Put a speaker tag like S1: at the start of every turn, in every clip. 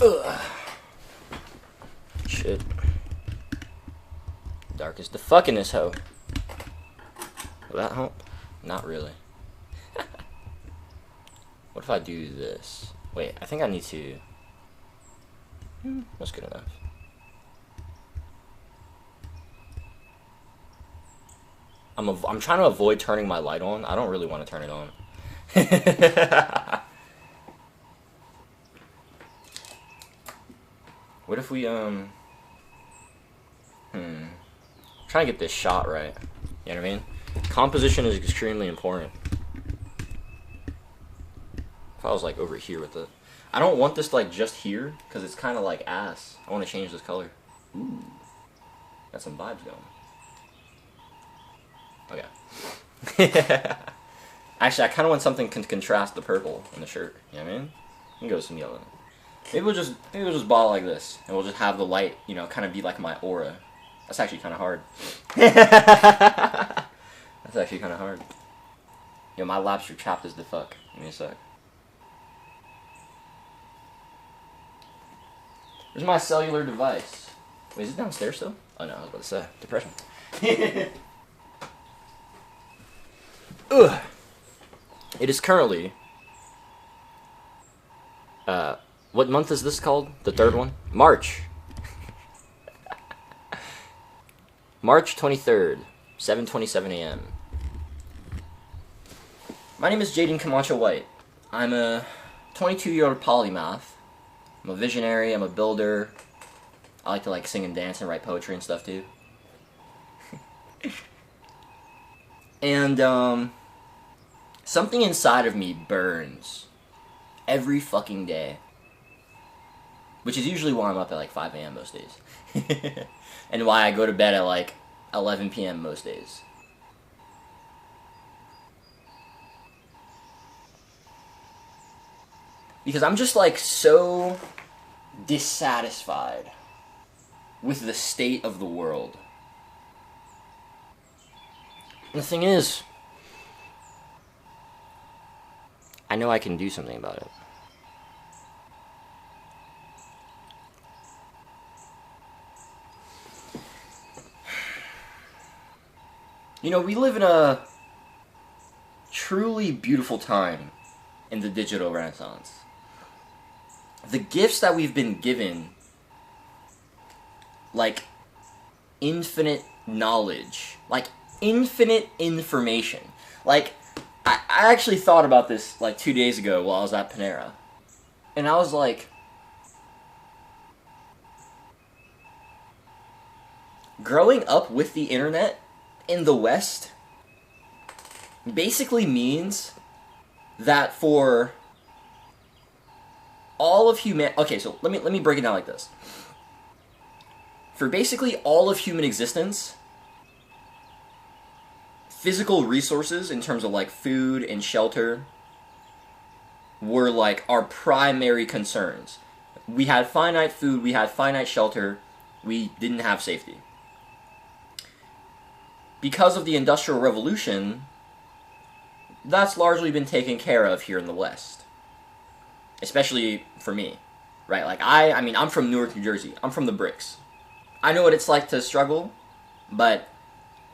S1: Ugh. Shit. Dark as the fuck in this hoe. Will that help? Not really. What if I do this? Wait, I think I need to... That's good enough. I'm trying to avoid turning my light on. I don't really want to turn it on. What if we, trying to get this shot right. You know what I mean? Composition is extremely important. If I was, like, over here with it. I don't want this, like, just here, because it's kind of like ass. I want to change this color. Ooh. Got some vibes going. Okay. Actually, I kind of want something to contrast the purple in the shirt. You know what I mean? We can go with some yellow. Maybe we'll just ball like this, and we'll just have the light, you know, kind of be like my aura. That's actually kind of hard. That's actually kind of hard. Yo, my laps are chapped as the fuck. Give me a sec. Where's my cellular device? Wait, is it downstairs still? Oh no, I was about to say. Depression. Ugh. It is currently... what month is this called? The third one? March. March 23rd, 7:27 a.m. My name is Jaden Camacho White. I'm a 22-year-old polymath. I'm a visionary, I'm a builder. I like to like sing and dance and write poetry and stuff too. And something inside of me burns every fucking day. Which is usually why I'm up at like 5 a.m. most days. And why I go to bed at like 11 p.m. most days. Because I'm just like so dissatisfied with the state of the world. And the thing is, I know I can do something about it. You know, we live in a truly beautiful time in the digital renaissance. The gifts that we've been given, like infinite knowledge, like infinite information. Like, I actually thought about this like 2 days ago while I was at Panera. And I was like, growing up with the internet in the West basically means that for all of okay, so let me break it down like this. For basically all of human existence, physical resources in terms of like food and shelter were like our primary concerns. We had finite food, we had finite shelter, we didn't have safety. Because of the Industrial Revolution, that's largely been taken care of here in the West. Especially for me, right? Like, I mean, I'm from Newark, New Jersey. I'm from the bricks. I know what it's like to struggle, but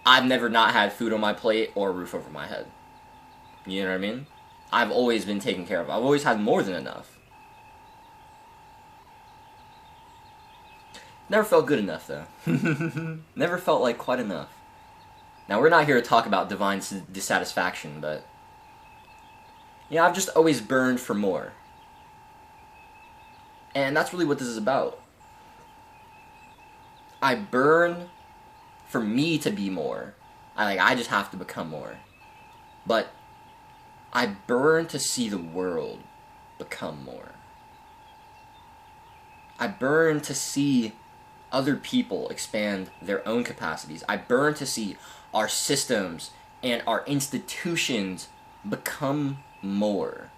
S1: I've never not had food on my plate or a roof over my head. You know what I mean? I've always been taken care of. I've always had more than enough. Never felt good enough, though. Never felt like quite enough. Now, we're not here to talk about divine dissatisfaction, but... you know, I've just always burned for more. And that's really what this is about. I burn for me to be more. I just have to become more. But I burn to see the world become more. I burn to see other people expand their own capacities. I burn to see our systems and our institutions become more.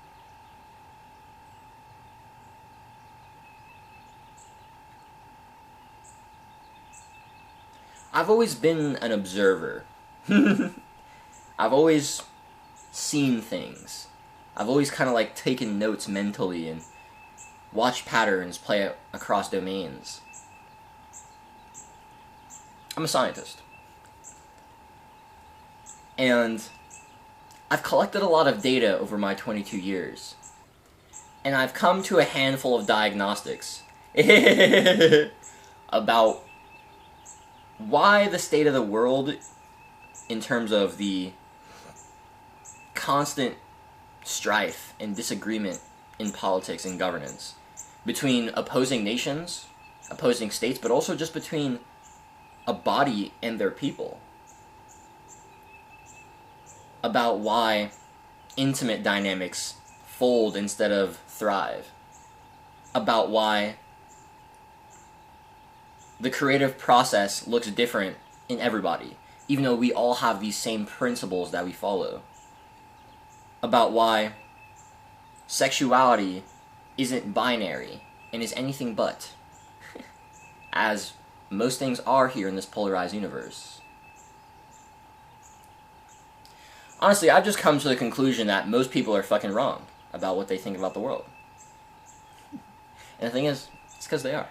S1: I've always been an observer. I've always seen things. I've always kind of like taken notes mentally and watch patterns play across domains. I'm a scientist. And I've collected a lot of data over my 22 years. And I've come to a handful of diagnostics about why the state of the world, in terms of the constant strife and disagreement in politics and governance between opposing nations, opposing states, but also just between a body and their people, about why intimate dynamics fold instead of thrive, about why the creative process looks different in everybody, even though we all have these same principles that we follow, about why sexuality isn't binary and is anything but, as most things are here in this polarized universe. Honestly, I've just come to the conclusion that most people are fucking wrong about what they think about the world. And the thing is, it's because they are.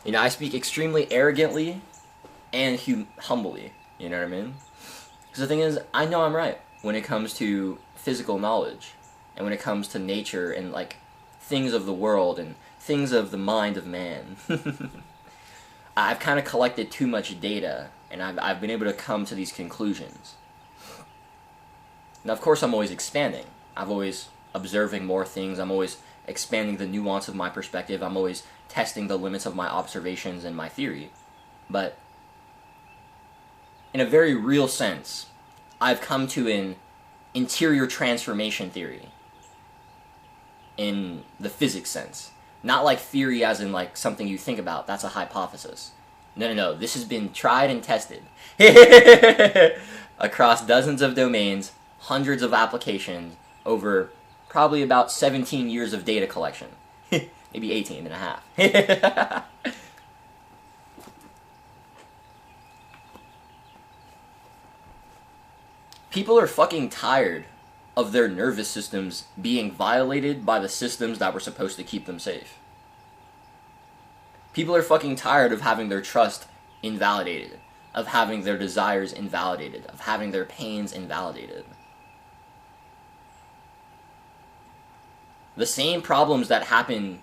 S1: You know, I speak extremely arrogantly and humbly, you know what I mean? Because the thing is, I know I'm right when it comes to physical knowledge, and when it comes to nature and, like, things of the world and things of the mind of man. I've kind of collected too much data, and I've been able to come to these conclusions. Now, of course, I'm always expanding. I'm always observing more things. I'm always expanding the nuance of my perspective. I'm always testing the limits of my observations and my theory. But in a very real sense, I've come to an interior transformation theory in the physics sense. Not like theory as in like something you think about. That's a hypothesis. No. This has been tried and tested across dozens of domains, hundreds of applications, over probably about 17 years of data collection. Maybe 18 and a half. People are fucking tired of their nervous systems being violated by the systems that were supposed to keep them safe. People are fucking tired of having their trust invalidated, of having their desires invalidated, of having their pains invalidated. The same problems that happen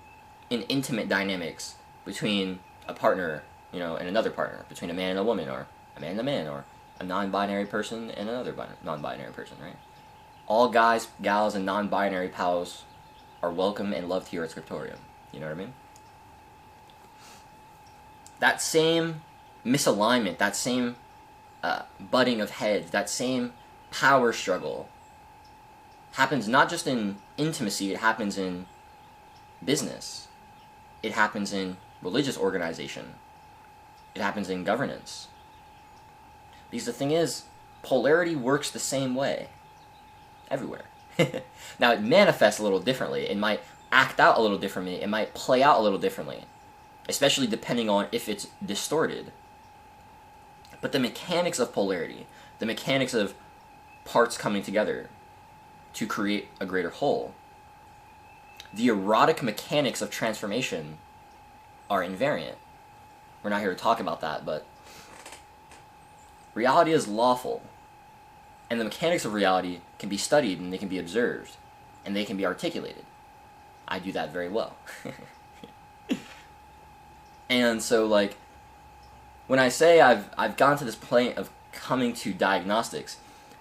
S1: in intimate dynamics between a partner, you know, and another partner, between a man and a woman, or a man and a man, or a non-binary person and another non-binary person, right? All guys, gals, and non-binary pals are welcome and loved here at Scriptōrium. You know what I mean? That same misalignment, that same butting of heads, that same power struggle happens not just in intimacy, it happens in business. It happens in religious organization. It happens in governance. Because the thing is, polarity works the same way everywhere. Now, it manifests a little differently. It might act out a little differently. It might play out a little differently, especially depending on if it's distorted. But the mechanics of polarity, the mechanics of parts coming together to create a greater whole, the erotic mechanics of transformation are invariant. We're not here to talk about that, but reality is lawful, and the mechanics of reality can be studied, and they can be observed, and they can be articulated. I do that very well. And so, like, when I say I've gone to this point of coming to diagnostics,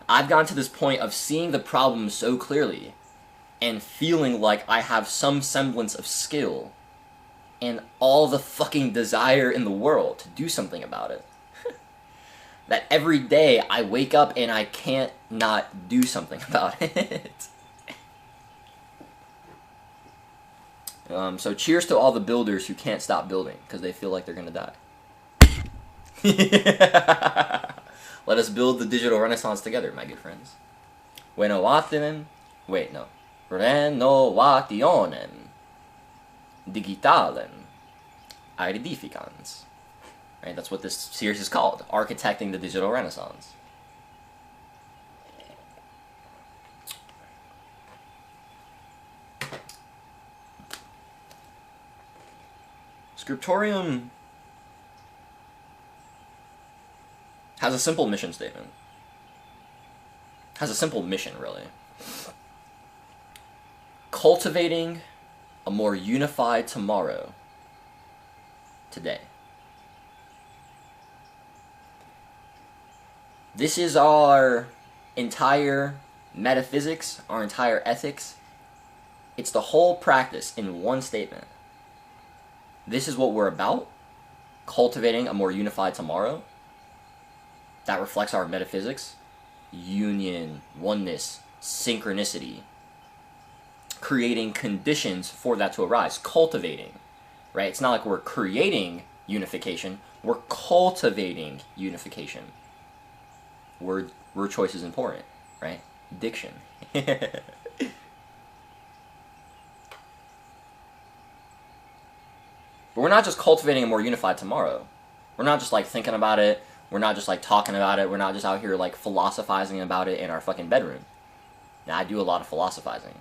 S1: I've gone to this point of seeing the problem so clearly and feeling like I have some semblance of skill and all the fucking desire in the world to do something about it. That every day I wake up and I can't not do something about it. So cheers to all the builders who can't stop building because they feel like they're gonna die. Let us build the digital renaissance together, my good friends. Renovātiōnem Digitālem Aedificāns. Right, that's what this series is called, Architecting the Digital Renaissance. Scriptōrium has a simple mission statement. Has a simple mission, really. Cultivating a more unified tomorrow today. This is our entire metaphysics, our entire ethics. It's the whole practice in one statement. This is what we're about. Cultivating a more unified tomorrow. That reflects our metaphysics. Union, oneness, synchronicity. Creating conditions for that to arise. Cultivating, right? It's not like we're creating unification. We're cultivating unification. Word choice is important, right? Diction. But we're not just cultivating a more unified tomorrow. We're not just like thinking about it. We're not just like talking about it. We're not just out here like philosophizing about it in our fucking bedroom. Now, I do a lot of philosophizing,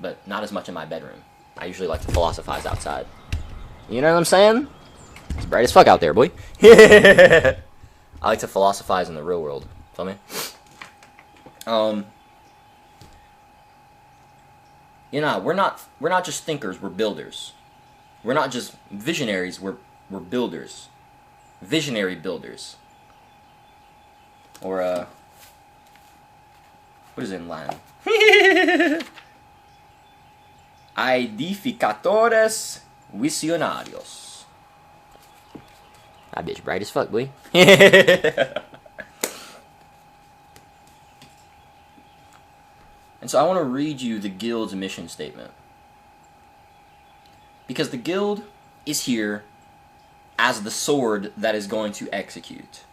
S1: but not as much in my bedroom. I usually like to philosophize outside. You know what I'm saying? It's bright as fuck out there, boy. I like to philosophize in the real world. Feel me? You know, we're not just thinkers, we're builders. We're not just visionaries, we're builders. Visionary builders. Or what is it in Latin? Aedificatores visionarios. That bitch bright as fuck, boy. And so I want to read you the guild's mission statement. Because the guild is here as the sword that is going to execute.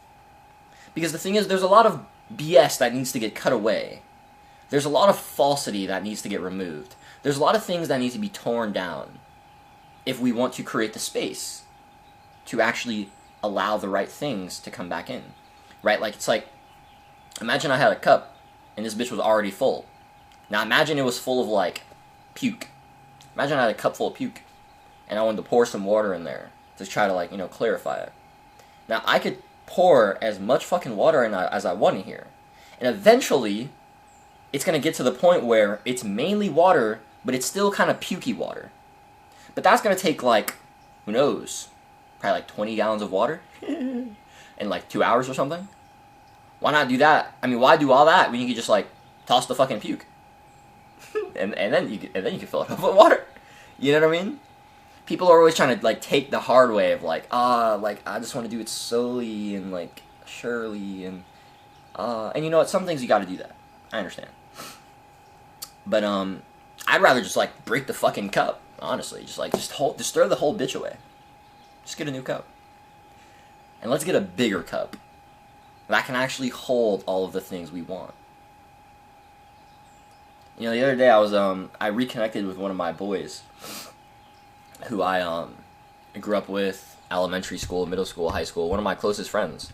S1: Because the thing is, there's a lot of BS that needs to get cut away. There's a lot of falsity that needs to get removed. There's a lot of things that need to be torn down if we want to create the space to actually allow the right things to come back in. Right? Like, it's like, imagine I had a cup and this bitch was already full. Now imagine it was full of, like, puke. Imagine I had a cup full of puke and I wanted to pour some water in there to try to, like, you know, clarify it. Now, I could pour as much fucking water in as I want in here. And eventually, it's going to get to the point where it's mainly water, but it's still kind of pukey water. But that's going to take, like, who knows, probably like 20 gallons of water in like 2 hours or something. Why not do that? I mean, why do all that when you could just, like, toss the fucking puke? and then you can fill it up with water. You know what I mean? People are always trying to, like, take the hard way of, like, like, I just want to do it slowly and, like, surely, and you know what, some things you gotta do that. I understand. But, I'd rather just, like, break the fucking cup, honestly. Just throw the whole bitch away. Just get a new cup. And let's get a bigger cup that can actually hold all of the things we want. You know, the other day I reconnected with one of my boys who I grew up with, elementary school, middle school, high school, one of my closest friends.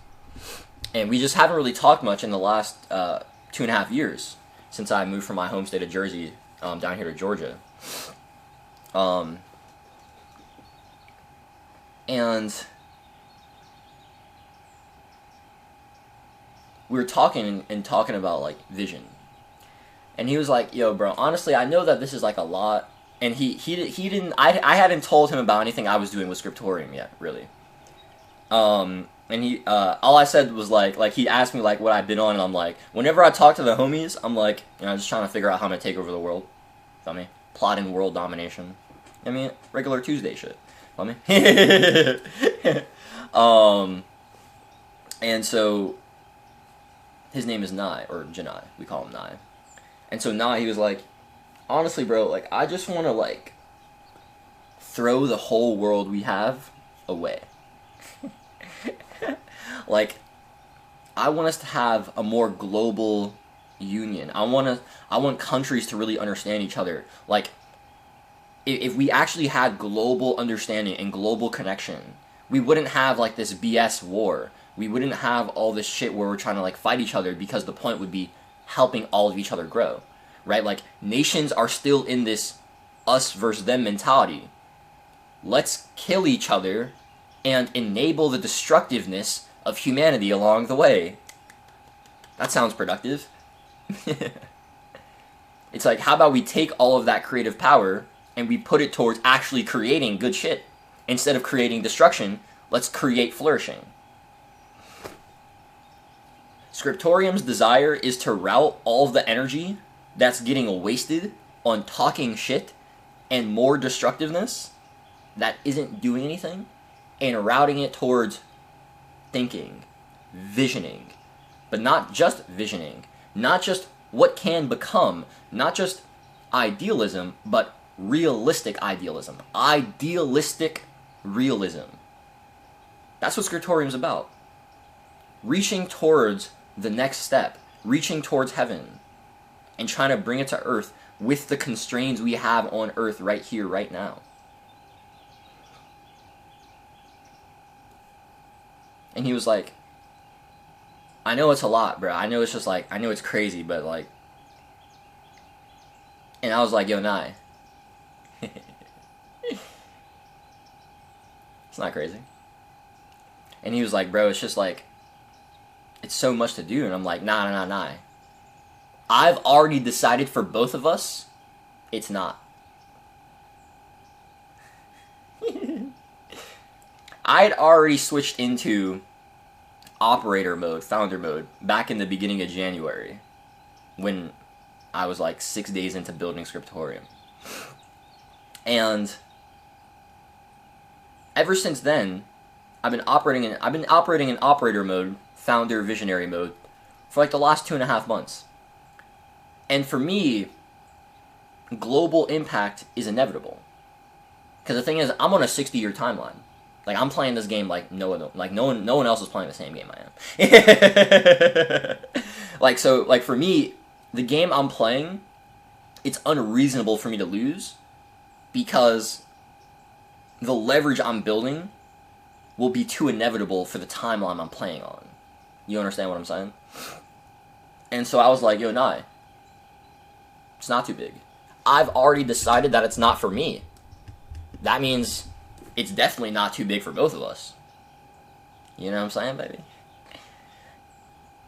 S1: And we just haven't really talked much in the last 2.5 years since I moved from my home state of Jersey down here to Georgia. And we were talking about, like, vision. And he was like, yo, bro, honestly, I know that this is, like, a lot. And he didn't, I hadn't told him about anything I was doing with Scriptōrium yet, really. And he, all I said was, like, he asked me, like, what I'd been on, and I'm like, whenever I talk to the homies, I'm like, you know, just trying to figure out how I'm gonna take over the world. Feel me? Plotting world domination. I mean, regular Tuesday shit. Feel me? And so, his name is Nai, or Janai, we call him Nai. And so Nai, he was like, honestly, bro, like, I just want to, like, throw the whole world we have away. Like, I want us to have a more global union. I want countries to really understand each other. Like, if we actually had global understanding and global connection, we wouldn't have, like, this BS war. We wouldn't have all this shit where we're trying to, like, fight each other, because the point would be helping all of each other grow. Right? Like, nations are still in this us versus them mentality. let's kill each other and enable the destructiveness of humanity along the way. That sounds productive. It's like, how about we take all of that creative power and we put it towards actually creating good shit? Instead of creating destruction, let's create flourishing. Scriptōrium's desire is to route all of the energy that's getting wasted on talking shit and more destructiveness that isn't doing anything, and routing it towards thinking, visioning, but not just visioning, not just what can become, not just idealism, but realistic idealism. Idealistic realism. That's what Scriptōrium's about. Reaching towards the next step, reaching towards heaven, and trying to bring it to earth with the constraints we have on earth right here, right now. And he was like, I know it's a lot, bro. I know it's just like, I know it's crazy, but like... And I was like, yo, Nye. It's not crazy. And he was like, bro, it's just like, it's so much to do. And I'm like, nah. I've already decided for both of us, it's not. I'd already switched into operator mode, founder mode, back in the beginning of January, when I was like 6 days into building Scriptōrium. And ever since then, I've been operating in operator mode, founder visionary mode, for like the last 2.5 months. And for me, global impact is inevitable. Because the thing is, I'm on a 60-year timeline. Like, I'm playing this game like no one else is playing the same game I am. Like, for me, the game I'm playing, it's unreasonable for me to lose, because the leverage I'm building will be too inevitable for the timeline I'm playing on. You understand what I'm saying? And so I was like, yo, Nye, it's not too big. I've already decided that it's not for me. That means it's definitely not too big for both of us. You know what I'm saying, baby?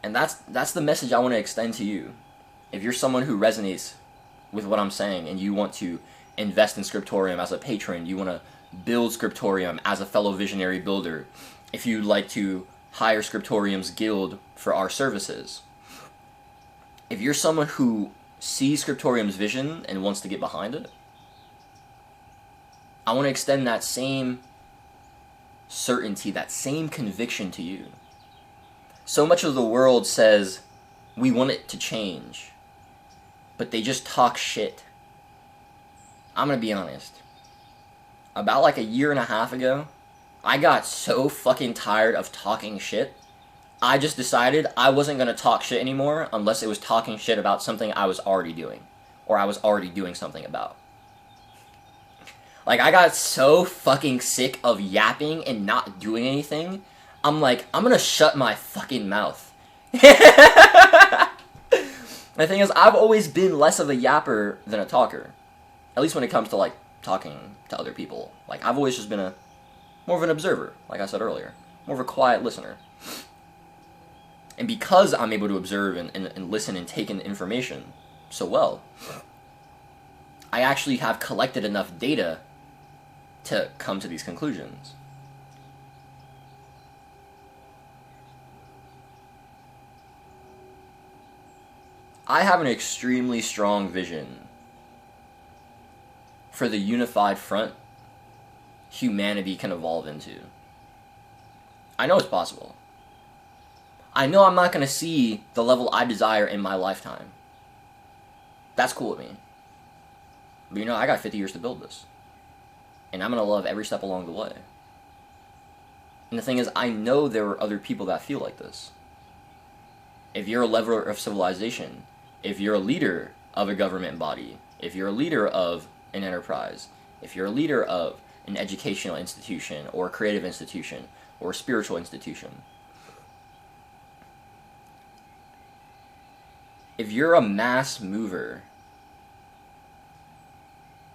S1: And that's the message I want to extend to you. If you're someone who resonates with what I'm saying and you want to invest in Scriptōrium as a patron, you want to build Scriptōrium as a fellow visionary builder, if you'd like to hire Scriptōrium's guild for our services, if you're someone who sees Scriptōrium's vision and wants to get behind it, I want to extend that same certainty, that same conviction to you. So much of the world says we want it to change, but they just talk shit. I'm going to be honest. About like 1.5 years ago, I got so fucking tired of talking shit, I just decided I wasn't going to talk shit anymore unless it was talking shit about something I was already doing, or I was already doing something about. Like, I got so fucking sick of yapping and not doing anything, I'm like, I'm gonna shut my fucking mouth. The thing is, I've always been less of a yapper than a talker. At least when it comes to, like, talking to other people. Like, I've always just been more of an observer, like I said earlier. More of a quiet listener. And because I'm able to observe and listen and take in information so well, I actually have collected enough data to come to these conclusions. I have an extremely strong vision for the unified front humanity can evolve into. I know it's possible. I know I'm not going to see the level I desire in my lifetime. That's cool with me. But you know, I got 50 years to build this. And I'm going to love every step along the way. And the thing is, I know there are other people that feel like this. If you're a leveler of civilization, if you're a leader of a government body, if you're a leader of an enterprise, if you're a leader of an educational institution, or a creative institution, or a spiritual institution, if you're a mass mover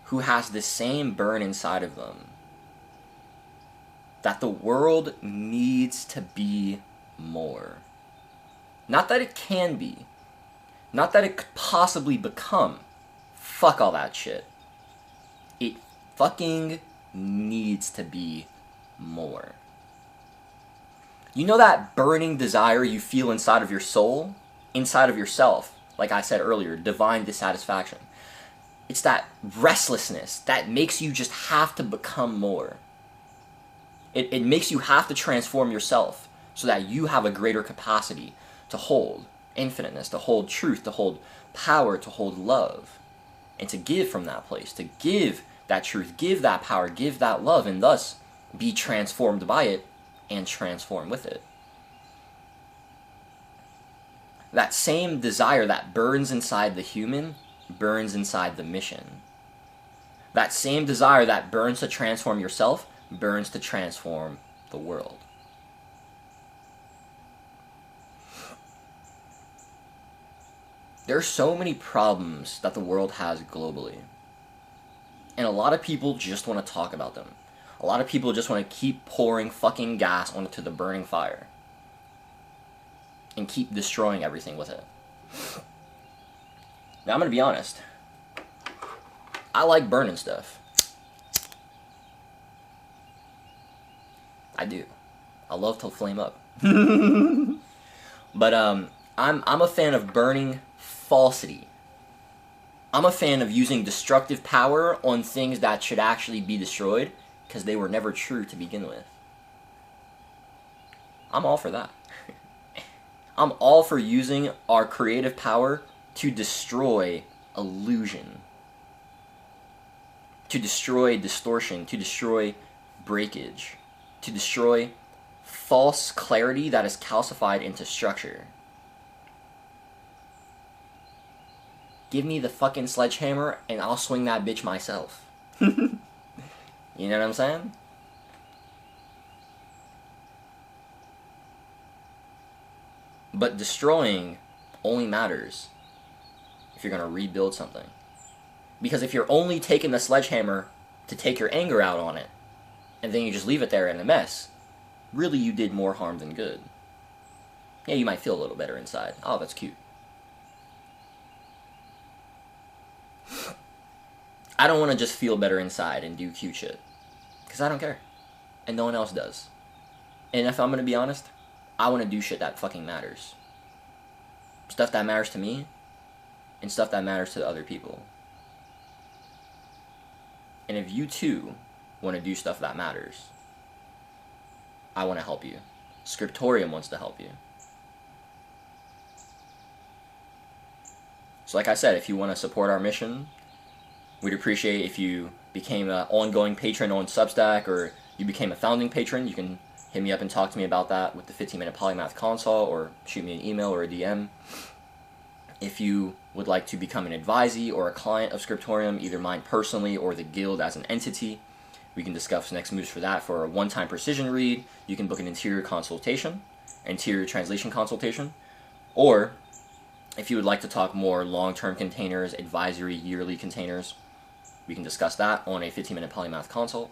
S1: who has the same burn inside of them that the world needs to be more. Not that it can be. Not that it could possibly become. Fuck all that shit. It fucking needs to be more. You know that burning desire you feel inside of your soul? Inside of yourself? Like I said earlier, divine dissatisfaction. It's that restlessness that makes you just have to become more. It makes you have to transform yourself so that you have a greater capacity to hold infiniteness, to hold truth, to hold power, to hold love, and to give from that place, to give that truth, give that power, give that love, and thus be transformed by it and transform with it. That same desire that burns inside the human burns inside the mission. That same desire that burns to transform yourself burns to transform the world. There are so many problems that the world has globally. And a lot of people just want to talk about them. A lot of people just want to keep pouring fucking gas onto the burning fire. And keep destroying everything with it. Now I'm going to be honest. I like burning stuff. I do. I love to flame up. But I'm a fan of burning falsity. I'm a fan of using destructive power on things that should actually be destroyed because they were never true to begin with. I'm all for that. I'm all for using our creative power to destroy illusion, to destroy distortion, to destroy breakage, to destroy false clarity that is calcified into structure. Give me the fucking sledgehammer and I'll swing that bitch myself. You know what I'm saying? But destroying only matters if you're going to rebuild something. Because if you're only taking the sledgehammer to take your anger out on it, and then you just leave it there in a mess, really you did more harm than good. Yeah, you might feel a little better inside. Oh, that's cute. I don't want to just feel better inside and do cute shit. Because I don't care. And no one else does. And if I'm going to be honest, I want to do shit that fucking matters. Stuff that matters to me, and stuff that matters to other people. And if you too want to do stuff that matters, I want to help you. Scriptōrium wants to help you. So like I said, if you want to support our mission, we'd appreciate if you became an ongoing patron on Substack, or you became a founding patron. You can hit me up and talk to me about that with the 15-minute polymath consult, or shoot me an email or a DM. If you would like to become an advisee or a client of Scriptōrium, either mine personally or the guild as an entity, we can discuss next moves for that. For a one-time precision read, you can book an interior consultation, interior translation consultation, or if you would like to talk more long-term containers, advisory yearly containers, we can discuss that on a 15-minute polymath consult.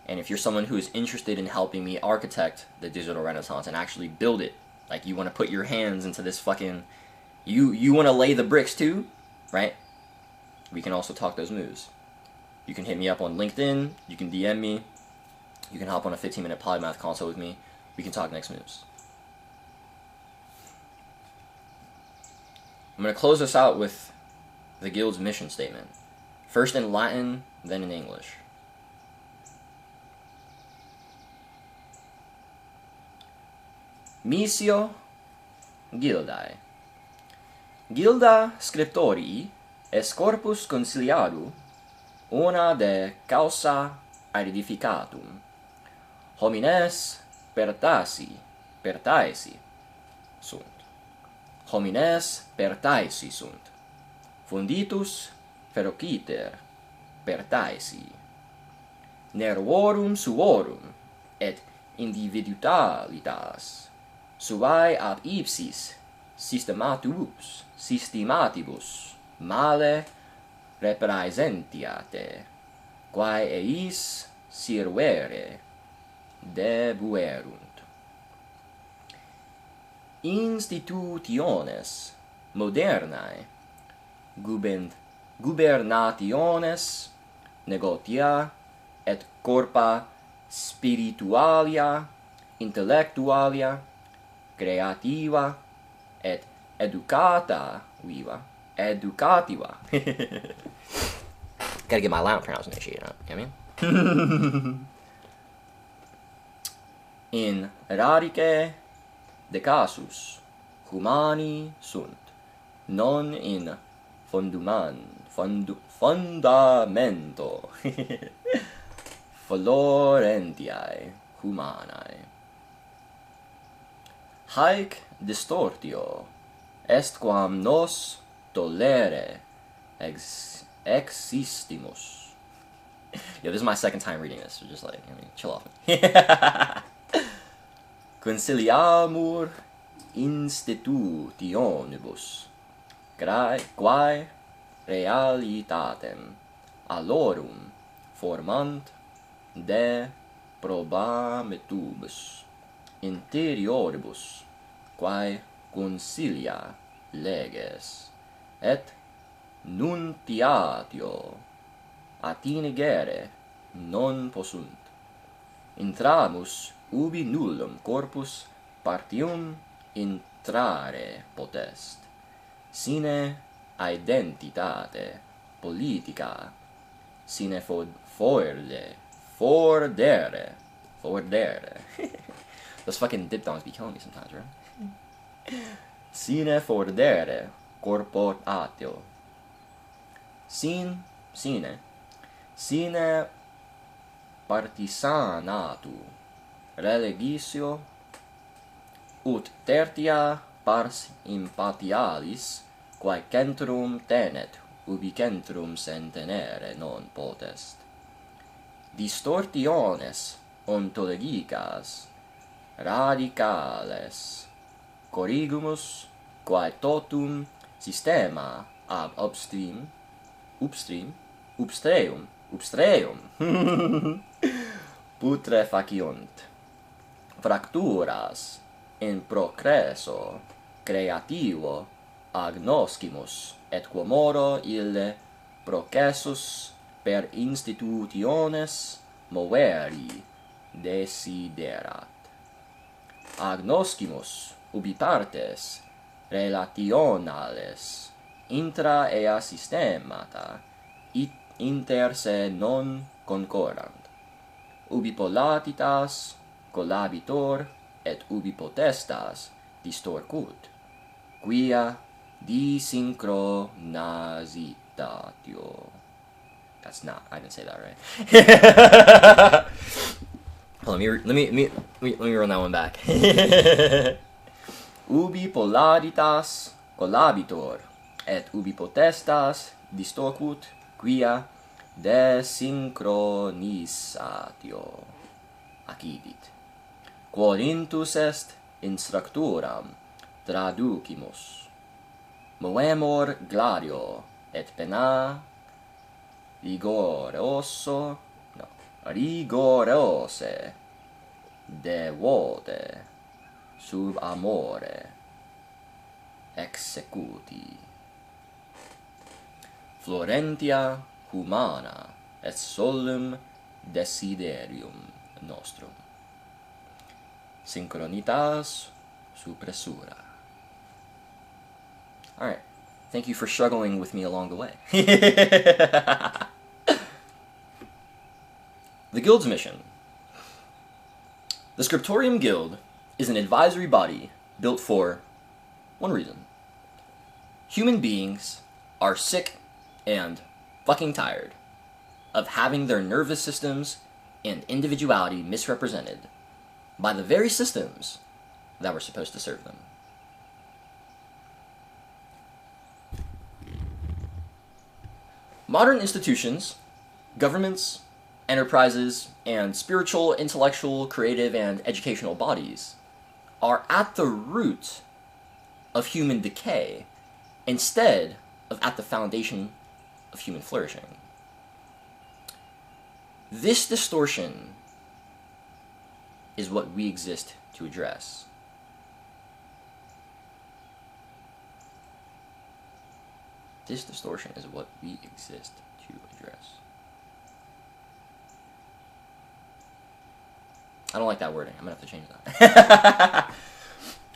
S1: And if you're someone who is interested in helping me architect the digital renaissance and actually build it, like you want to put your hands into this fucking, you want to lay the bricks too, right? We can also talk those moves. You can hit me up on LinkedIn, you can DM me, you can hop on a 15-minute polymath consult with me, we can talk next moves. I'm going to close this out with the guild's mission statement. First in Latin, then in English. Missio Gildae. Gilda Scriptōrii est corpus conciliarum una de causa aedificatum. Homines pertaesi sunt. Homines pertaesi sunt. Funditus ferociter pertaesi. Nervorum suorum et individualitas suae ab ipsis systematibus male repraesentiate, quae eis servere debuerunt. Institutiones modernae gubernationes negotia et corpa spiritualia intellectualia creativa et educativa. Gotta get my Latin pronunciation up, you know what I mean? In radice de casus humani sunt, non in fundamento florentiae humanae. Haec distortio est quam nos tolere existimus. Yo, this is my second time reading this, so just like, I mean, chill off. Conciliamur institutionibus, quae realitatem allorum formant de probamitubus interioribus, quae concilia leges, et nuntiatio attingere non possunt. Intramus ubi nullum corpus partium intrare potest, sine identitate politica, sine fordere. Those fucking diphthongs be killing me sometimes, right? Sine fordere corporatio. Sine partisanatu religio ut tertia pars impatialis quae centrum tenet ubi centrum sentenere non potest. Distortiones ontologicas radicales corrigumus quae totum systema ab upstream putrefaciunt. Fracturas in progresso creativo agnoscimus et quomodo ille processus per institutiones moveri desiderat. Agnoscimus ubi partes relationales intra ea systemata inter se non concordant, ubi polatitas collabitor et ubi potestas distorcut, quia desynchronasitatio. That's not, I didn't say that right. Hold on, let me run that one back. Ubi polaritas collabitor et ubi potestas distorcut, quia desynchronisatio accidit. Quorintus est instructoram traducimus. Moemur gladio et pena rigorose devote sub amore executi. Florentia humana et solum desiderium nostrum. Synchronitas suppressura. Alright. Thank you for struggling with me along the way. The Guild's mission. The Scriptōrium Guild is an advisory body built for one reason. Human beings are sick and fucking tired of having their nervous systems and individuality misrepresented by the very systems that were supposed to serve them. Modern institutions, governments, enterprises, and spiritual, intellectual, creative, and educational bodies are at the root of human decay instead of at the foundation of human flourishing. This distortion is what we exist to address. This distortion is what we exist to address. I don't like that wording. I'm gonna have to change that.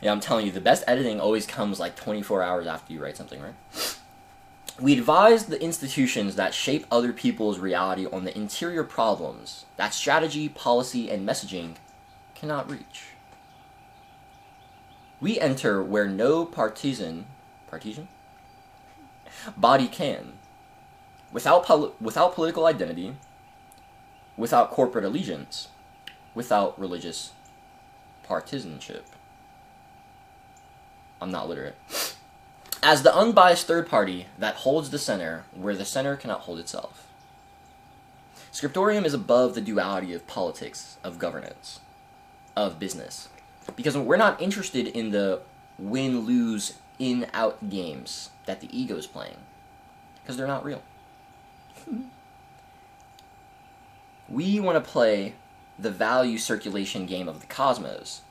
S1: Yeah, I'm telling you, the best editing always comes like 24 hours after you write something, right? We advise the institutions that shape other people's reality on the interior problems that strategy, policy, and messaging cannot reach. We enter where no partisan body can, without political identity, without corporate allegiance, without religious partisanship. I'm not literate. As the unbiased third party that holds the center where the center cannot hold itself. Scriptōrium is above the duality of politics, of governance, of business. Because we're not interested in the win-lose, in-out games that the ego is playing. Because they're not real. We want to play the value circulation game of the cosmos,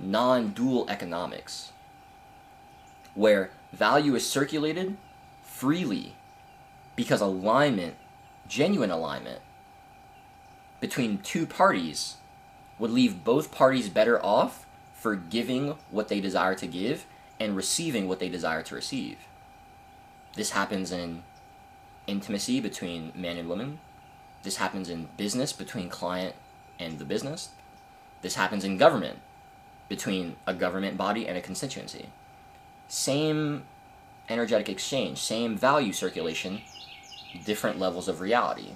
S1: non-dual economics, where value is circulated freely because alignment, genuine alignment, between two parties would leave both parties better off for giving what they desire to give and receiving what they desire to receive. This happens in intimacy between man and woman. This happens in business between client and the business. This happens in government between a government body and a constituency. Same energetic exchange, same value circulation, different levels of reality.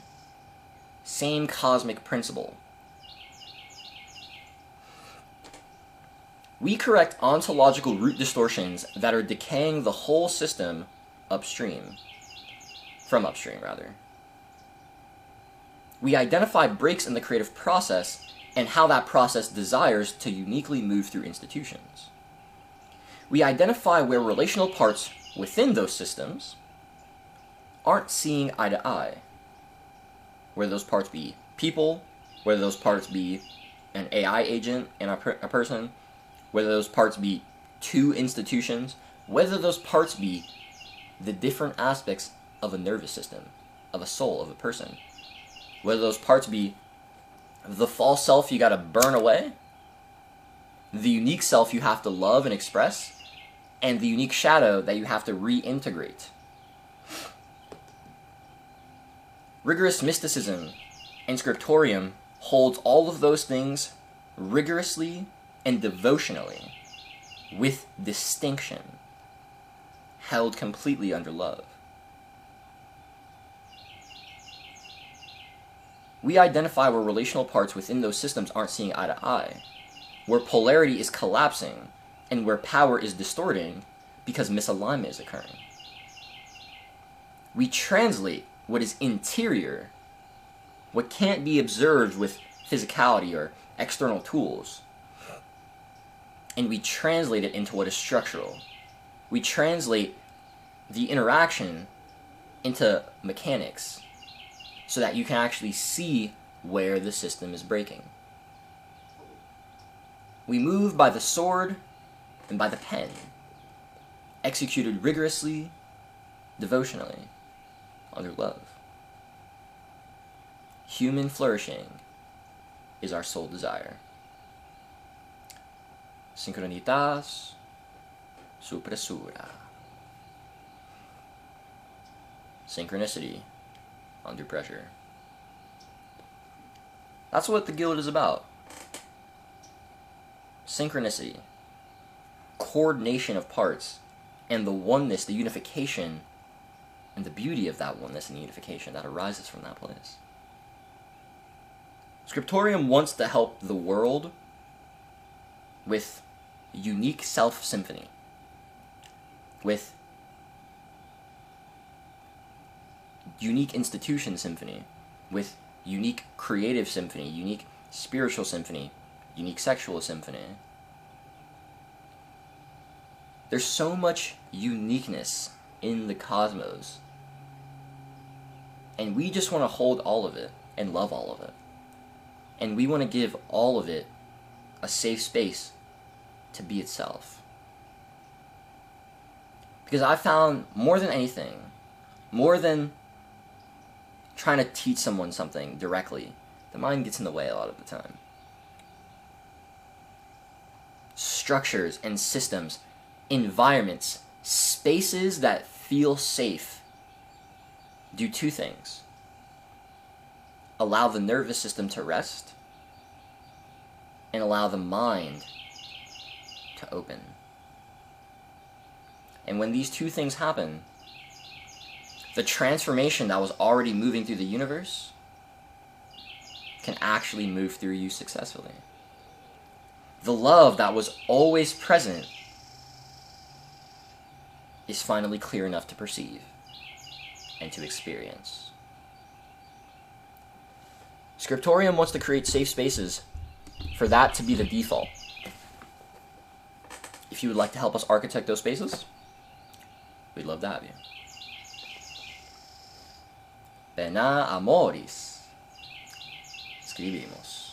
S1: Same cosmic principle. We correct ontological root distortions that are decaying the whole system from upstream. We identify breaks in the creative process and how that process desires to uniquely move through institutions. We identify where relational parts within those systems aren't seeing eye to eye. Whether those parts be people, whether those parts be an AI agent and a person, whether those parts be two institutions, whether those parts be the different aspects of a nervous system, of a soul, of a person. Whether those parts be the false self you gotta burn away, the unique self you have to love and express, and the unique shadow that you have to reintegrate. Rigorous mysticism and Scriptōrium holds all of those things rigorously and devotionally, with distinction, held completely under love. We identify where relational parts within those systems aren't seeing eye to eye, where polarity is collapsing, and where power is distorting because misalignment is occurring. We translate what is interior, what can't be observed with physicality or external tools, and we translate it into what is structural. We translate the interaction into mechanics so that you can actually see where the system is breaking. We move by the sword and by the pen, executed rigorously, devotionally, under love. Human flourishing is our sole desire. Sincronitas suppressura. Synchronicity under pressure. That's what the guild is about. Synchronicity. Coordination of parts, and the oneness, the unification, and the beauty of that oneness and unification that arises from that place. Scriptōrium wants to help the world with unique self-symphony, with unique institution symphony, with unique creative symphony, unique spiritual symphony, unique sexual symphony. There's so much uniqueness in the cosmos, and we just want to hold all of it and love all of it, and we want to give all of it a safe space to be itself. Because I found more than anything, more than trying to teach someone something directly, the mind gets in the way a lot of the time. Structures and systems, environments, spaces that feel safe do two things. Allow the nervous system to rest and allow the mind to open. And when these two things happen, the transformation that was already moving through the universe can actually move through you successfully. The love that was always present is finally clear enough to perceive and to experience. Scriptōrium wants to create safe spaces for that to be the default. If you would like to help us architect those spaces, we'd love to have you. Pena amoris. Escribimos.